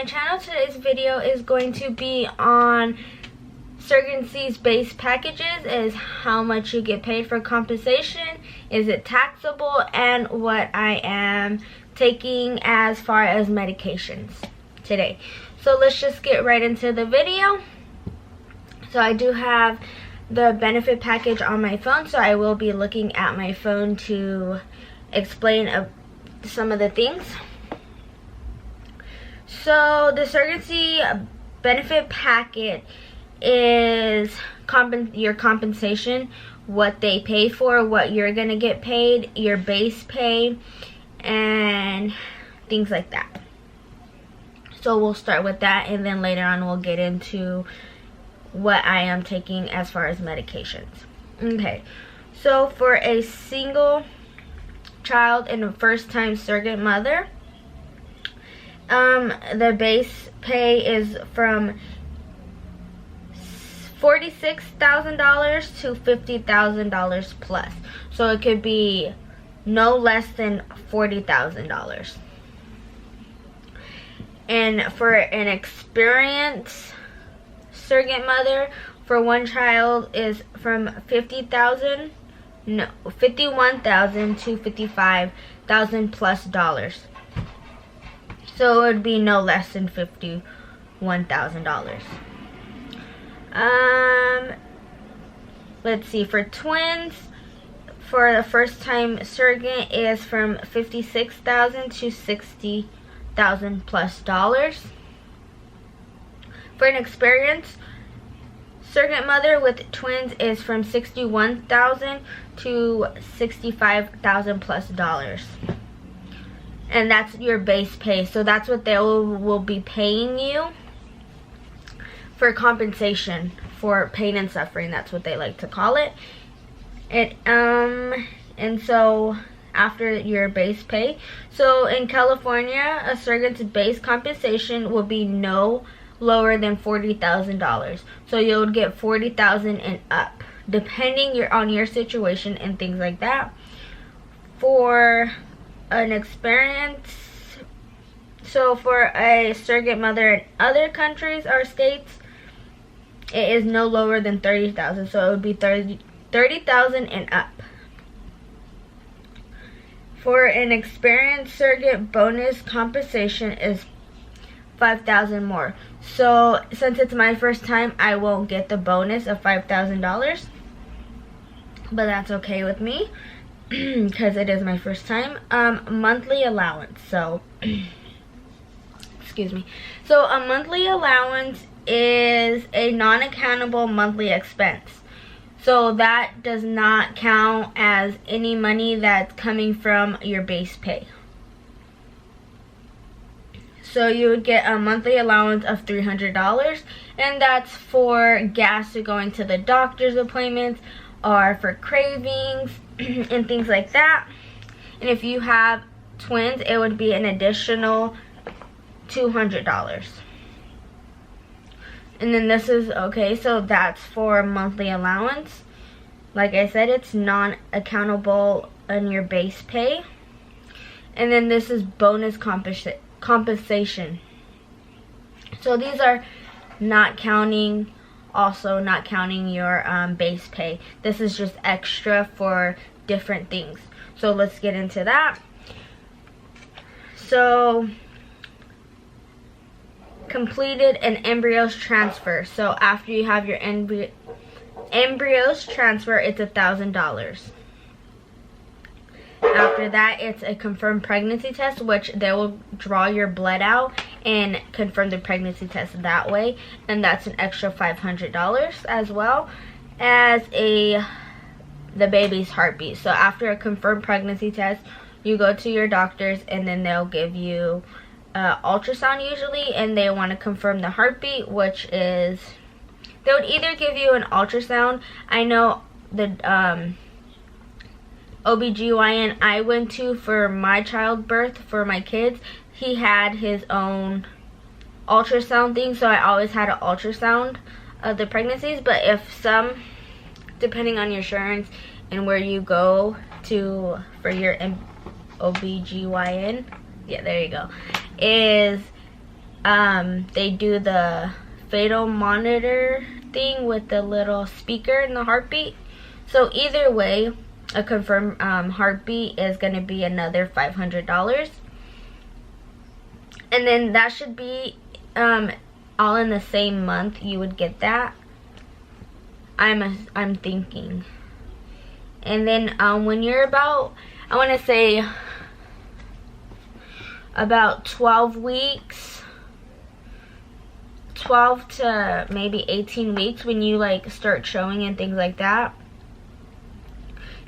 channel. Today's video is going to be on surrogacy's base packages, is how much you get paid for compensation, is it taxable, and what I am taking as far as medications today. So let's just get right into the video. So I do have the benefit package on my phone, so I will be looking at my phone to explain some of the things. So the surrogacy benefit packet is your compensation, what they pay for, what you're gonna get paid, your base pay, and things like that. So we'll start with that, and then later on we'll get into what I am taking as far as medications. Okay, so for a single child and a first-time surrogate mother, the base pay is from $46,000 to $50,000 plus. So it could be no less than $40,000. And for an experienced surrogate mother, for one child is from $51,000 to $55,000 plus dollars. So it would be no less than $51,000. Let's see, for twins, for the first time surrogate is from $56,000 to $60,000 plus dollars. For an experienced surrogate mother with twins is from $61,000 to $65,000 plus dollars. And that's your base pay. So that's what they will be paying you for compensation for pain and suffering. That's what they like to call it. And so after your base pay, so in California, a surrogate's base compensation will be no lower than $40,000. So you'll get $40,000 and up, depending on your situation and things like that. For an experience, so for a surrogate mother in other countries or states, it is no lower than $30,000. So it would be $30,000 and up. For an experienced surrogate, bonus compensation is $5,000 more. So since it's my first time, I won't get the bonus of $5,000, but that's okay with me because it is my first time. Monthly allowance. So excuse me. So a monthly allowance is a non-accountable monthly expense. So that does not count as any money that's coming from your base pay. So you would get a monthly allowance of $300, and that's for gas to going to the doctor's appointments or for cravings and things like that. And if you have twins, it would be an additional $200. And then this is okay, so that's for monthly allowance. Like I said, it's non-accountable on your base pay. And then this is bonus compensation. So these are not counting, also not counting your base pay. This is just extra for different things. So let's get into that. So completed an embryos transfer. So after you have your embryos transfer, it's $1,000. After that, it's a confirmed pregnancy test, which they will draw your blood out and confirm the pregnancy test that way, and that's an extra $500, as well as the baby's heartbeat. So after a confirmed pregnancy test, you go to your doctors, and then they'll give you ultrasound usually, and they want to confirm the heartbeat, which is, they would either give you an ultrasound. I know the OBGYN I went to for my childbirth, for my kids, he had his own ultrasound thing, so I always had an ultrasound of the pregnancies. But if some, depending on your insurance and where you go to for your OBGYN, yeah, there you go, is they do the fatal monitor thing with the little speaker and the heartbeat. So either way, a confirmed heartbeat is going to be another $500. And then that should be all in the same month. You would get that. I'm thinking. And then when you're about, I want to say about 12 weeks, 12 to maybe 18 weeks, when you like start showing and things like that,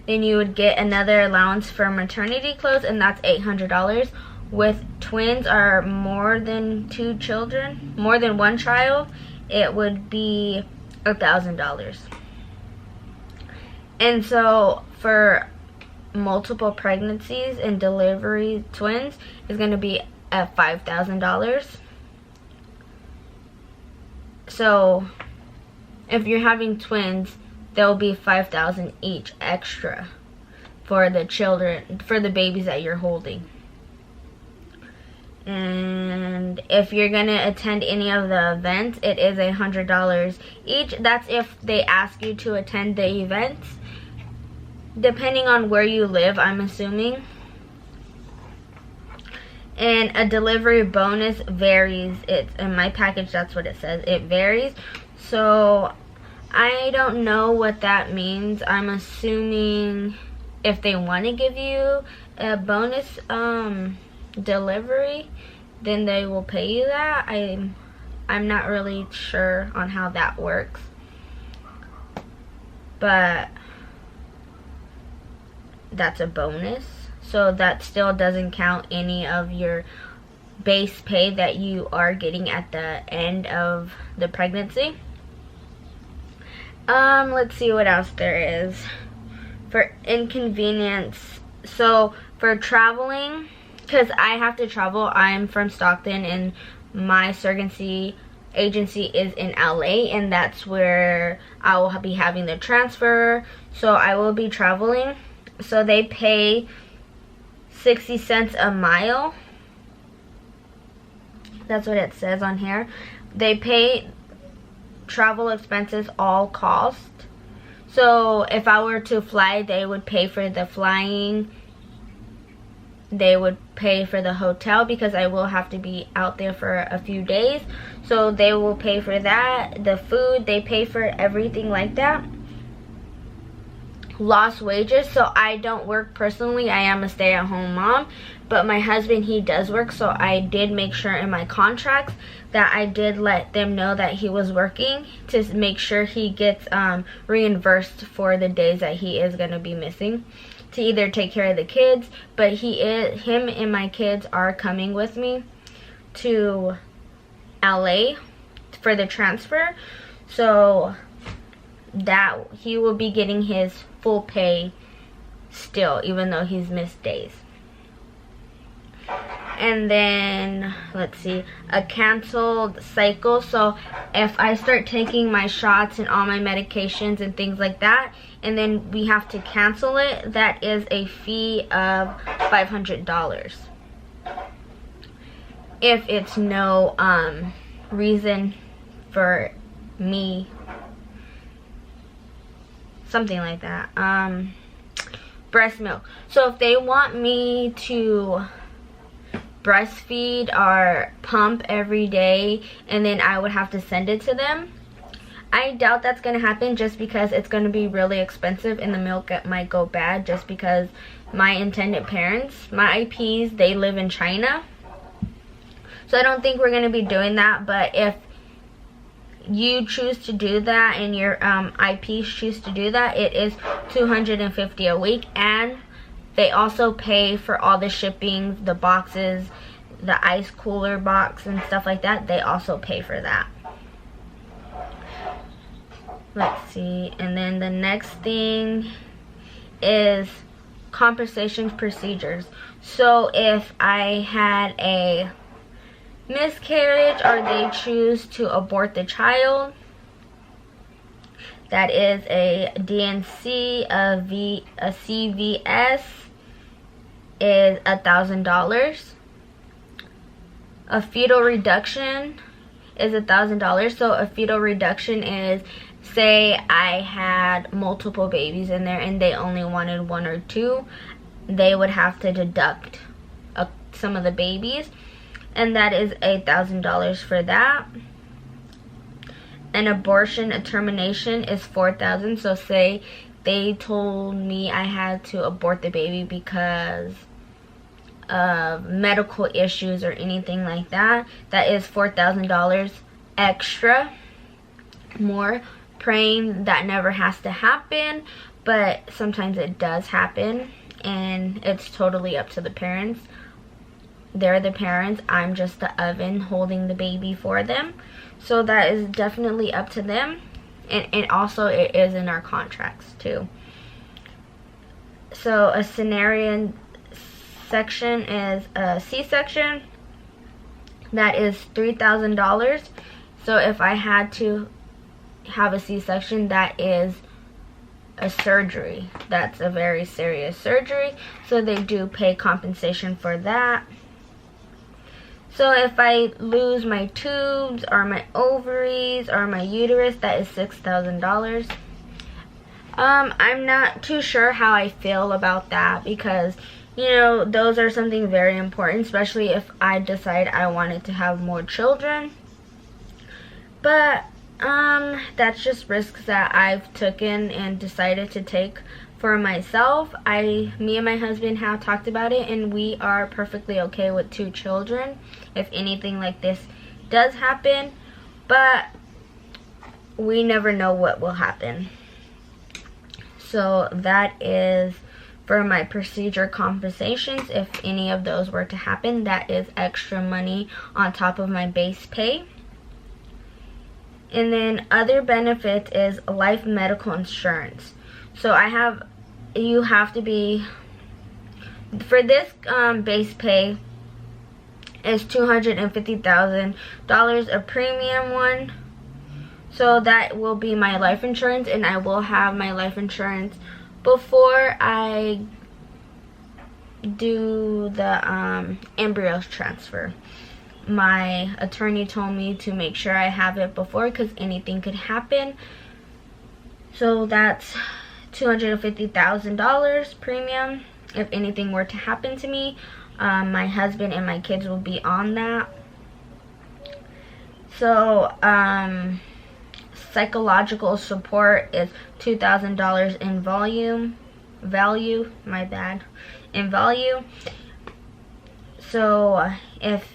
then you would get another allowance for maternity clothes, and that's $800. With twins or more than 2 children, more than 1 child, it would be $1,000. And so for multiple pregnancies and delivery twins is going to be at $5,000. So if you're having twins, there'll be $5,000 each extra for the children, for the babies that you're holding. And if you're gonna attend any of the events, it is $100 each. That's if they ask you to attend the events, depending on where you live, I'm assuming. And a delivery bonus varies. It's in my package, that's what it says. It varies. So I don't know what that means. I'm assuming if they want to give you a bonus delivery, then they will pay you that. I'm not really sure on how that works, but that's a bonus. So that still doesn't count any of your base pay that you are getting at the end of the pregnancy. Let's see what else there is for inconvenience. So for traveling, because I have to travel, I'm from Stockton and my surrogacy agency is in LA, and that's where I will be having the transfer. So I will be traveling. So they pay 60 cents a mile. That's what it says on here. They pay travel expenses all cost. So if I were to fly, they would pay for the flying. They would pay for the hotel because I will have to be out there for a few days. So they will pay for that. The food, they pay for everything like that. Lost wages. So I don't work personally. I am a stay-at-home mom. But my husband, he does work. So I did make sure in my contracts that I did let them know that he was working to make sure he gets reimbursed for the days that he is going to be missing, to either take care of the kids. But him and my kids are coming with me to LA for the transfer, so that he will be getting his full pay still, even though he's missed days. And then let's see, a canceled cycle. So if I start taking my shots and all my medications and things like that, and then we have to cancel it, that is a fee of $500. If it's no reason for me, something like that. Breast milk. So if they want me to breastfeed or pump every day, and then I would have to send it to them, I doubt that's going to happen, just because it's going to be really expensive and the milk might go bad, just because my intended parents, my IPs, they live in China. So I don't think we're going to be doing that. But if you choose to do that and your IPs choose to do that, it is $250 a week, and they also pay for all the shipping, the boxes, the ice cooler box and stuff like that. They also pay for that. Let's see. And then the next thing is compensation procedures. So if I had a miscarriage or they choose to abort the child, that is a DNC, a CVS is $1,000. A fetal reduction is $1,000. So a fetal reduction is, say I had multiple babies in there and they only wanted 1 or 2, they would have to deduct some of the babies, and that is $1,000 for that. An abortion, a termination, is $4,000. So say they told me I had to abort the baby because of medical issues or anything like that, that is $4,000 extra. More, praying that never has to happen, but sometimes it does happen, and it's totally up to the parents. They're the parents, I'm just the oven holding the baby for them. So that is definitely up to them, and also it is in our contracts too. So a cesarean section is a C-section. That is $3,000. So if I had to have a C-section, that is a surgery. That's a very serious surgery. So they do pay compensation for that. So if I lose my tubes or my ovaries or my uterus, that is $6,000. I'm not too sure how I feel about that, because, you know, those are something very important, especially if I decide I wanted to have more children. But that's just risks that I've taken and decided to take for myself. Me and my husband have talked about it, and we are perfectly okay with 2 children if anything like this does happen, but we never know what will happen. So that is for my procedure compensations. If any of those were to happen, that is extra money on top of my base pay. And then other benefits is life medical insurance. So you have to be, for this base pay is $250,000, a premium one. So that will be my life insurance, and I will have my life insurance before I do the embryo transfer. My attorney told me to make sure I have it before, because anything could happen. So that's $250,000 premium if anything were to happen to me. My husband and my kids will be on that. So psychological support is $2,000 in value. So if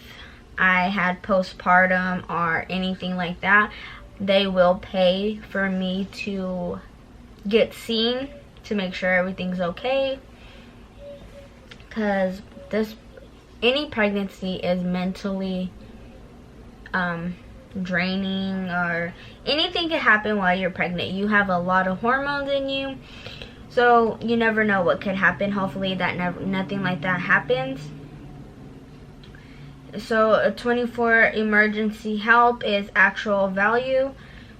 I had postpartum or anything like that, they will pay for me to get seen to make sure everything's okay, because any pregnancy is mentally draining, or anything can happen while you're pregnant. You have a lot of hormones in you, so you never know what could happen. Hopefully that nothing like that happens. So a 24 emergency help is actual value.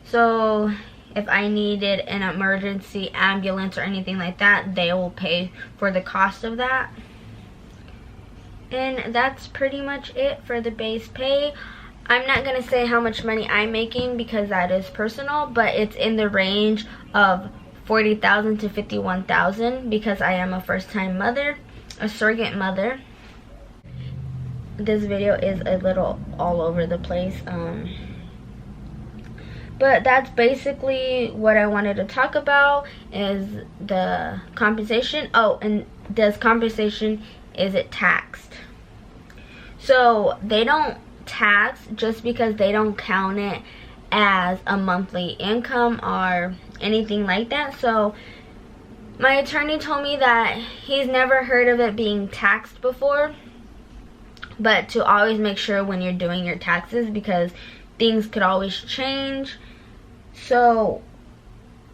So if I needed an emergency ambulance or anything like that, they will pay for the cost of that. And that's pretty much it for the base pay. I'm not going to say how much money I'm making because that is personal, but it's in the range of $40,000 to $51,000 because I am a first-time mother, a surrogate mother. This video is a little all over the place, but that's basically what I wanted to talk about, is the compensation. Oh, and is it taxed? So they don't tax just because they don't count it as a monthly income or anything like that. So my attorney told me that he's never heard of it being taxed before, but to always make sure when you're doing your taxes, because things could always change. So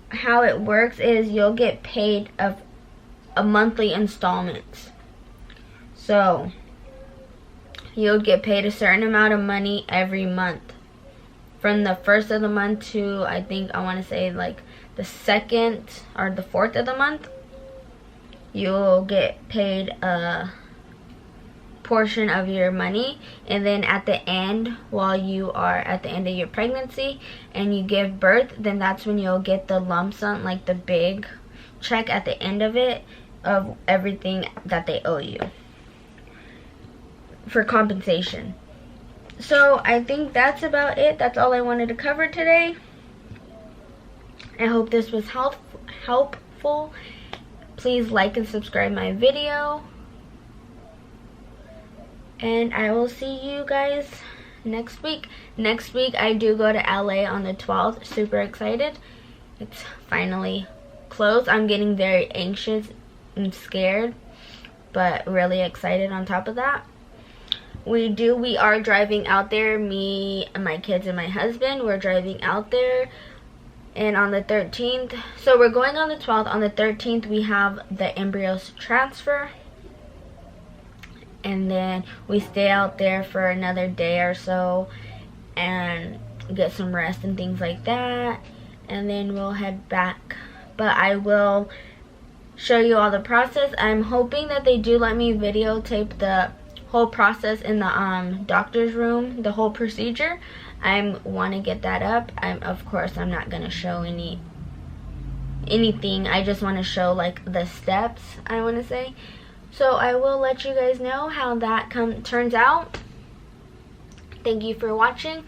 how it works is you'll get paid a monthly installments. So you'll get paid a certain amount of money every month. From the first of the month to, I want to say like the second or the fourth of the month, you'll get paid a portion of your money, and then at the end, while you are at the end of your pregnancy and you give birth, then that's when you'll get the lump sum, like the big check at the end of it, of everything that they owe you for compensation. So I think that's about it. That's all I wanted to cover today. I hope this was helpful. Please like and subscribe my video. And I will see you guys next week. Next week I do go to LA on the 12th. Super excited. It's finally close. I'm getting very anxious and scared, but really excited on top of that. We are driving out there, me and my kids and my husband. We're driving out there, and on the 13th, so we're going on the 12th. On the 13th we have the embryos transfer, and then we stay out there for another day or so and get some rest and things like that, and then we'll head back. But I will show you all the process. I'm hoping that they do let me videotape the whole process in the doctor's room, the whole procedure. I want to get that up. Of course I'm not going to show anything. I just want to show like the steps, I want to say. So I will let you guys know how that turns out. Thank you for watching.